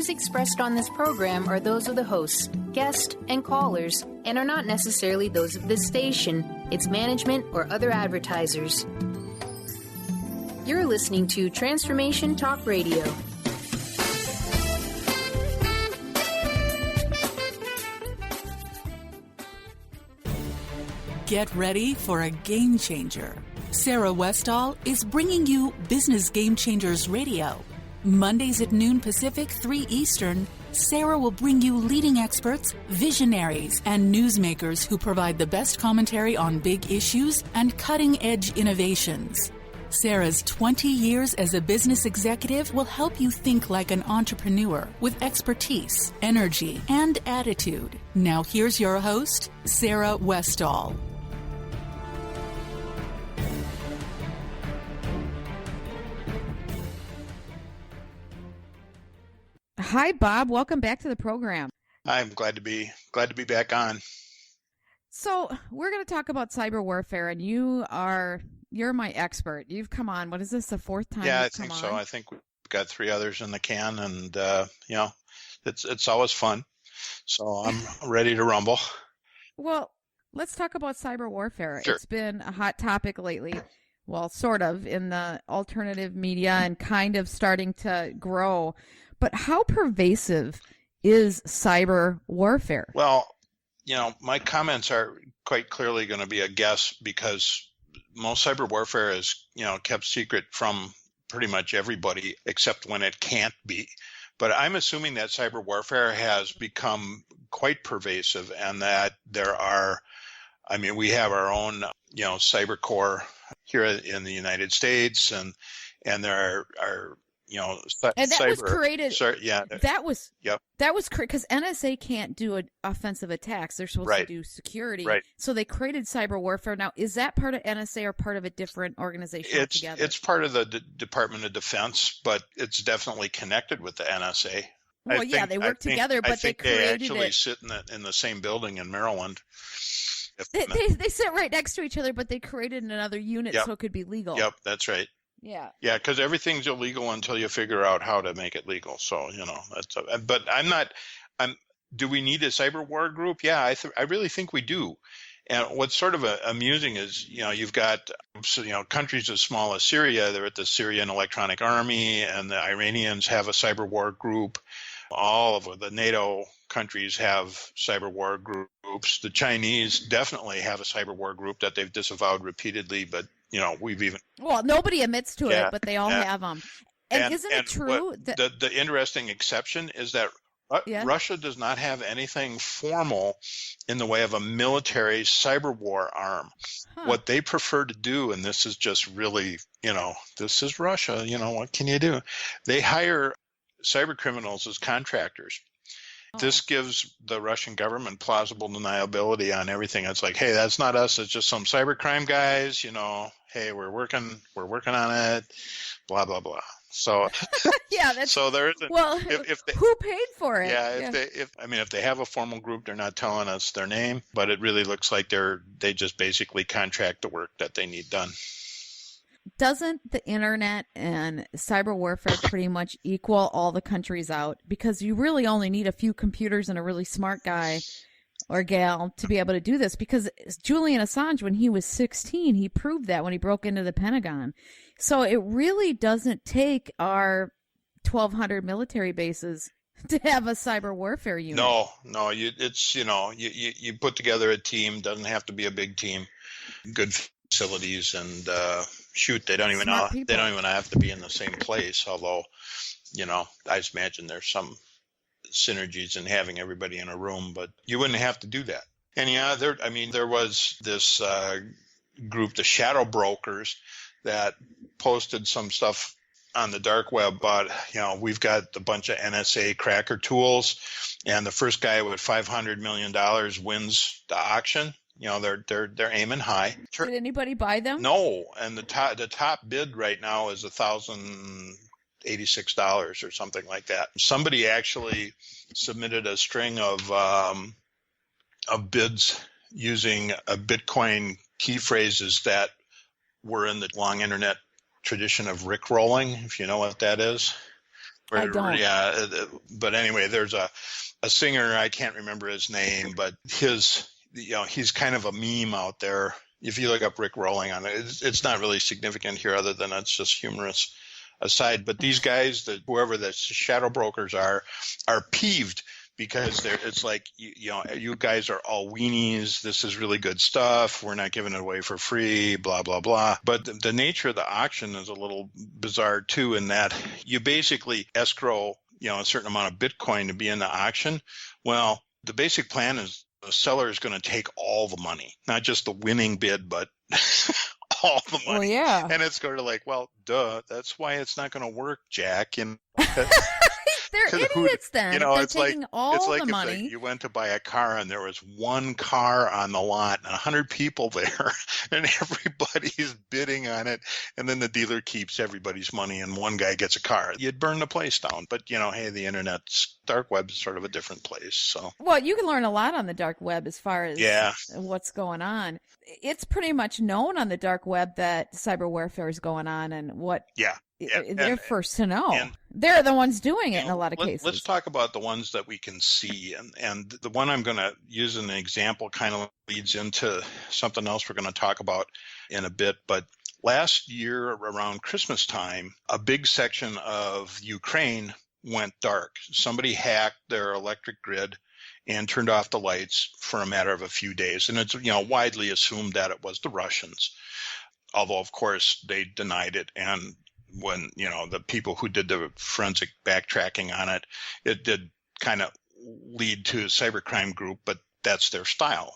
views expressed on this program are those of the hosts, guests, and callers, and are not necessarily those of this station, its management, or other advertisers. You're listening to Transformation Talk Radio. Get ready for a game changer. Sarah Westall is bringing you Business Game Changers Radio. Mondays at noon Pacific, 3 Eastern, Sarah will bring you leading experts, visionaries, and newsmakers who provide the best commentary on big issues and cutting-edge innovations. Sarah's 20 years as a business executive will help you think like an entrepreneur with expertise, energy, and attitude. Now here's your host, Sarah Westall. Hi, Bob. Welcome back to the program. I'm glad to be back on. So we're going to talk about cyber warfare, and you're my expert. You've come on. What is this? The fourth time? Yeah, I think so. I think we've got 3 others in the can, and it's always fun. So I'm ready to rumble. Well, let's talk about cyber warfare. Sure. It's been a hot topic lately. Well, sort of in the alternative media and kind of starting to grow. But how pervasive is cyber warfare? Well, my comments are quite clearly going to be a guess because most cyber warfare is, kept secret from pretty much everybody except when it can't be. But I'm assuming that cyber warfare has become quite pervasive and that we have our own, cyber corps here in the United States and there are and that cyber, was created. Yeah, that was yep. That was because NSA can't do offensive attacks. They're supposed to do security. Right. So they created cyber warfare. Now, is that part of NSA or part of a different organization altogether? It's part of the Department of Defense, but it's definitely connected with the NSA. Well, they work together, but they created actually it. Sit in the same building in Maryland. They sit right next to each other, but they created another unit so it could be legal. Yep, that's right. Yeah. Yeah, because everything's illegal until you figure out how to make it legal. So, but do we need a cyber war group? Yeah, I really think we do. And what's sort of amusing is, you've got, countries as small as Syria. They're at the Syrian Electronic Army, and the Iranians have a cyber war group. All of the NATO countries have cyber war groups. The Chinese definitely have a cyber war group that they've disavowed repeatedly, but we've even... Well, nobody admits to it, but they all have them. And isn't it true that... The interesting exception is that Russia does not have anything formal in the way of a military cyber war arm. Huh. What they prefer to do, and this is just really, this is Russia, what can you do? They hire cyber criminals as contractors. This gives the Russian government plausible deniability on everything. It's like, hey, that's not us. It's just some cybercrime guys. Hey, we're working on it. Blah blah blah. So that's so there isn't. Well, who paid for it? Yeah, if they have a formal group, they're not telling us their name, but it really looks like they just basically contract the work that they need done. Doesn't the internet and cyber warfare pretty much equal all the countries out? Because you really only need a few computers and a really smart guy or gal to be able to do this. Because Julian Assange, when he was 16, he proved that when he broke into the Pentagon. So it really doesn't take our 1,200 military bases to have a cyber warfare unit. No, you put together a team. Doesn't have to be a big team. Good facilities and they don't even have to be in the same place. Although, I just imagine there's some synergies in having everybody in a room, but you wouldn't have to do that. And there was this group, the Shadow Brokers, that posted some stuff on the dark web about, we've got a bunch of NSA cracker tools, and the first guy with $500 million wins the auction. They're aiming high. Did anybody buy them? No, and the top bid right now is $1,086 or something like that. Somebody actually submitted a string of bids using a Bitcoin key phrases that were in the long internet tradition of rickrolling, if you know what that is. I don't. Yeah, but anyway, there's a singer, I can't remember his name, but he's kind of a meme out there. If you look up Rick Rolling on it, it's not really significant here other than it's just humorous aside. But these guys, whoever the shadow brokers are peeved because it's like, you guys are all weenies. This is really good stuff. We're not giving it away for free, blah, blah, blah. But the nature of the auction is a little bizarre too, in that you basically escrow, a certain amount of Bitcoin to be in the auction. Well, the basic plan is the seller is going to take all the money, not just the winning bid, but all the money. Well, yeah. And it's sort of like, well, duh, that's why it's not going to work, Jack. They're idiots then. They're taking all the money. It's like you went to buy a car and there was one car on the lot and 100 people there and everybody's bidding on it. And then the dealer keeps everybody's money and one guy gets a car. You'd burn the place down. But, hey, the internet's dark web is sort of a different place. So, well, you can learn a lot on the dark web as far as what's going on. It's pretty much known on the dark web that cyber warfare is going on and what. Yeah. They're first to know. They're the ones doing it in a lot of cases. Let's talk about the ones that we can see. And the one I'm going to use as an example kind of leads into something else we're going to talk about in a bit. But last year around Christmas time, a big section of Ukraine went dark. Somebody hacked their electric grid and turned off the lights for a matter of a few days. And it's widely assumed that it was the Russians, although, of course, they denied it. And when, the people who did the forensic backtracking on it, it did kind of lead to a cybercrime group, but that's their style,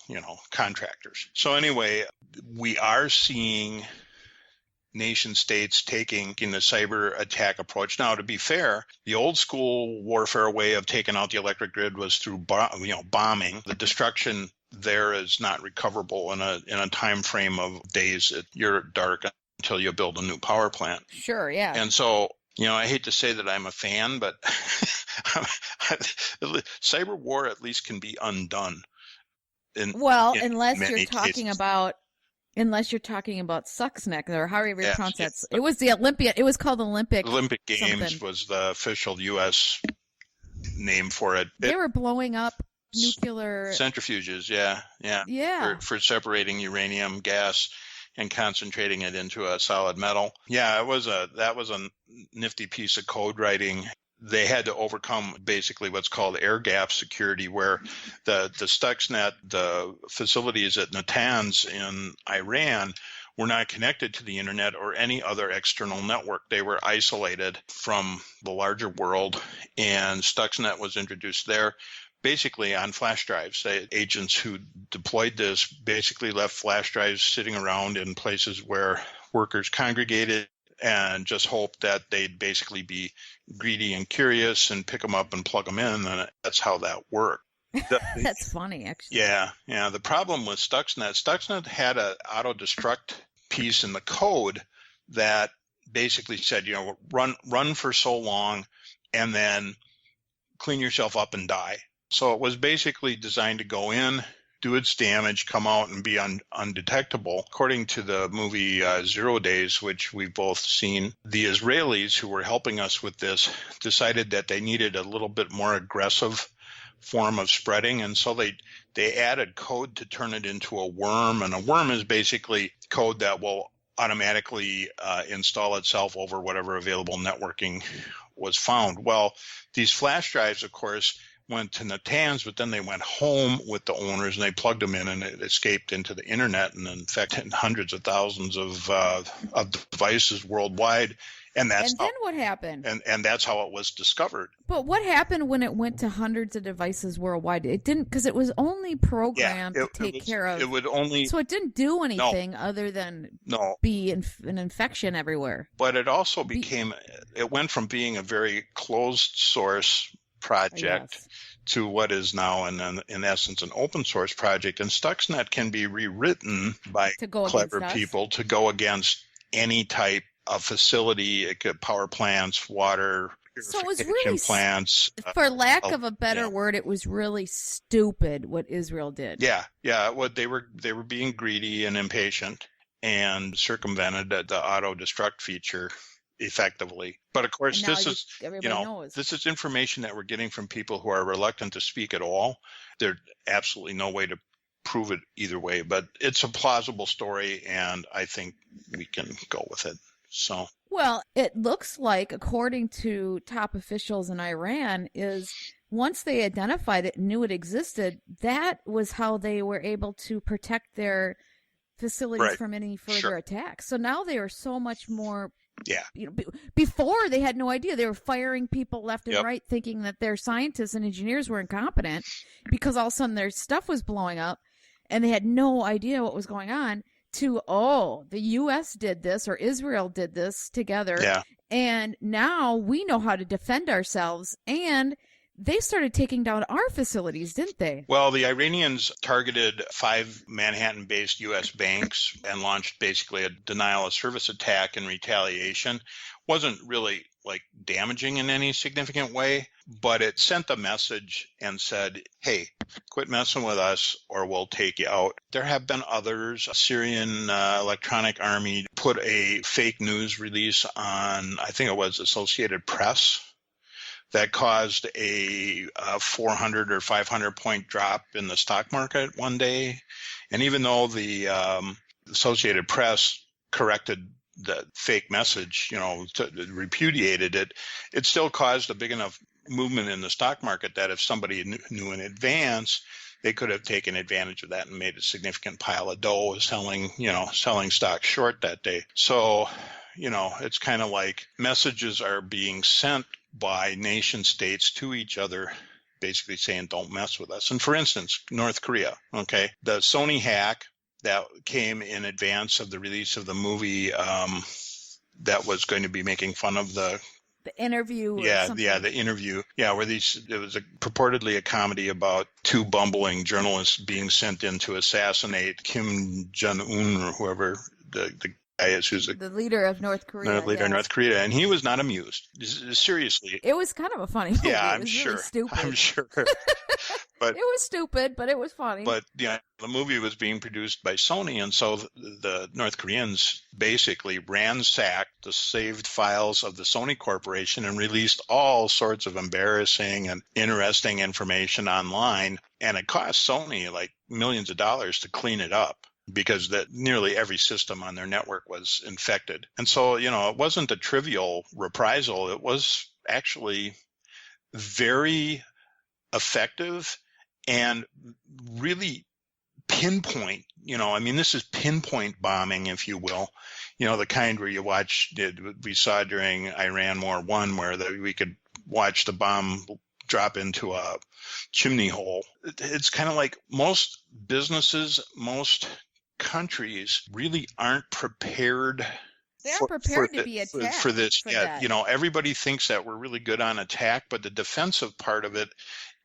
contractors. So anyway, we are seeing nation states taking the cyber attack approach. Now, to be fair, the old school warfare way of taking out the electric grid was through bombing. The destruction there is not recoverable in a time frame of days. You're dark until you build a new power plant. Sure, yeah. And so, I hate to say that I'm a fan, but cyber war at least can be undone. Unless you're talking about Stuxnet or however you pronounce that. It was the Olympia. It was called Olympic Games something. Was the official U.S. name for it. They were blowing up nuclear centrifuges. Yeah. For separating uranium gas and concentrating it into a solid metal. Yeah, that was a nifty piece of code writing. They had to overcome basically what's called air gap security, where the Stuxnet, the facilities at Natanz in Iran, were not connected to the internet or any other external network. They were isolated from the larger world, and Stuxnet was introduced there. Basically on flash drives. The agents who deployed this basically left flash drives sitting around in places where workers congregated and just hoped that they'd basically be greedy and curious and pick them up and plug them in. And that's how that worked. That's funny, actually. Yeah. The problem with Stuxnet had an auto-destruct piece in the code that basically said, run for so long and then clean yourself up and die. So it was basically designed to go in, do its damage, come out and be undetectable. According to the movie 0 Days, which we've both seen, the Israelis who were helping us with this decided that they needed a little bit more aggressive form of spreading. And so they added code to turn it into a worm. And a worm is basically code that will automatically install itself over whatever available networking was found. Well, these flash drives, of course, went to Natanz, but then they went home with the owners and they plugged them in and it escaped into the internet and infected hundreds of thousands of devices worldwide. And then what happened? And that's how it was discovered. But what happened when it went to hundreds of devices worldwide? It didn't, because it was only programmed to take care of. It would only. So it didn't do anything other than be an infection everywhere. But it also it went from being a very closed source project to what is now in essence an open source project, and Stuxnet can be rewritten by clever people to go against any type of facility. It could power plants, water purification plants. For lack of a better word, it was really stupid what Israel did. Yeah. What they were being greedy and impatient and circumvented the auto destruct feature effectively. But of course, this is, knows. this is information that we're getting from people who are reluctant to speak at all. There's absolutely no way to prove it either way, but it's a plausible story, and I think we can go with it. So, well, it looks like, according to top officials in Iran, is once they identified it and knew it existed, that was how they were able to protect their facilities from any further attacks. So now they are so much more. Yeah. Before, they had no idea. They were firing people left and right, thinking that their scientists and engineers were incompetent, because all of a sudden their stuff was blowing up and they had no idea what was going on, to, the U.S. did this or Israel did this together. Yeah. And now we know how to defend ourselves. And they started taking down our facilities, didn't they? Well, the Iranians targeted 5 Manhattan-based U.S. banks and launched basically a denial of service attack in retaliation. Wasn't really damaging in any significant way, but it sent a message and said, hey, quit messing with us or we'll take you out. There have been others. A Syrian electronic army put a fake news release on, I think it was Associated Press, that caused a 400 or 500 point drop in the stock market one day. And even though the Associated Press corrected the fake message, repudiated it, it still caused a big enough movement in the stock market that if somebody knew in advance, they could have taken advantage of that and made a significant pile of dough selling stock short that day. So, it's kind of like messages are being sent by nation states to each other, basically saying, don't mess with us. And for instance, North Korea, the Sony hack that came in advance of the release of the movie that was going to be making fun of the interview. The interview. Yeah, where it was purportedly a comedy about 2 bumbling journalists being sent in to assassinate Kim Jong-un or whoever the guy is, who's the leader of North Korea. Of North Korea, and he was not amused. Seriously, it was kind of a funny movie. Yeah, I'm sure. Really stupid. I'm sure. But it was stupid, but it was funny. But the movie was being produced by Sony, and so the North Koreans basically ransacked the saved files of the Sony Corporation and released all sorts of embarrassing and interesting information online, and it cost Sony millions of dollars to clean it up, because nearly every system on their network was infected. And so, it wasn't a trivial reprisal. It was actually very effective and really pinpoint, this is pinpoint bombing, if you will, the kind where we saw during Iran War 1, where we could watch the bomb drop into a chimney hole. It's kind of like most businesses, most countries really aren't prepared. They aren't prepared to be attacked for this. That. Everybody thinks that we're really good on attack, but the defensive part of it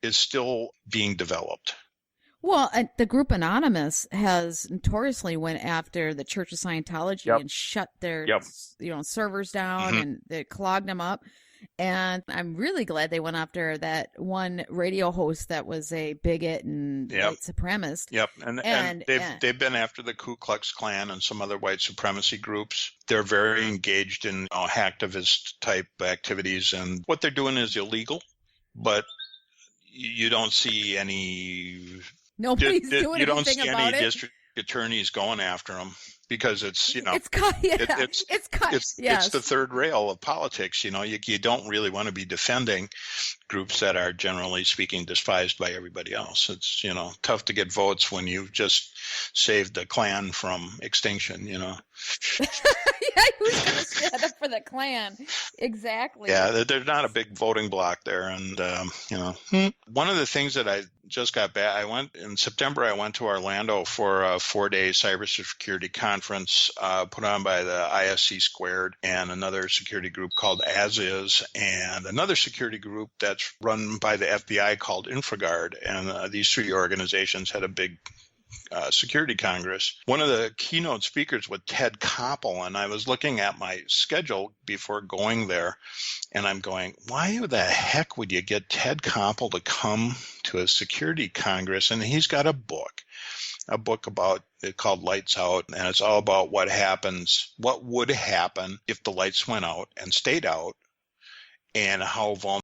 is still being developed. Well, the group Anonymous has notoriously went after the Church of Scientology and shut their servers down, and they clogged them up. And I'm really glad they went after that one radio host that was a bigot and white supremacist. Yep, and they've been after the Ku Klux Klan and some other white supremacy groups. They're very engaged in hacktivist type activities, and what they're doing is illegal, but you don't see any. Nobody's doing you don't anything see about any it. District attorneys going after them, because it's it's the third rail of politics. You don't really want to be defending groups that are generally speaking despised by everybody else. It's tough to get votes when you've just saved the Klan from extinction. Who's going to stand up for the Klan? Exactly. Yeah, there's not a big voting block there, and one of the things that I just got back, in September, I went to Orlando for a 4-day cybersecurity conference put on by the ISC Squared and another security group called As Is, and another security group that's run by the FBI called InfraGard. And these 3 organizations had a big security congress. One of the keynote speakers was Ted Koppel, and I was looking at my schedule before going there, and I'm going, why the heck would you get Ted Koppel to come to a security congress? And he's got a book a book about it called Lights Out, and it's all about what would happen if the lights went out and stayed out, and how vulnerable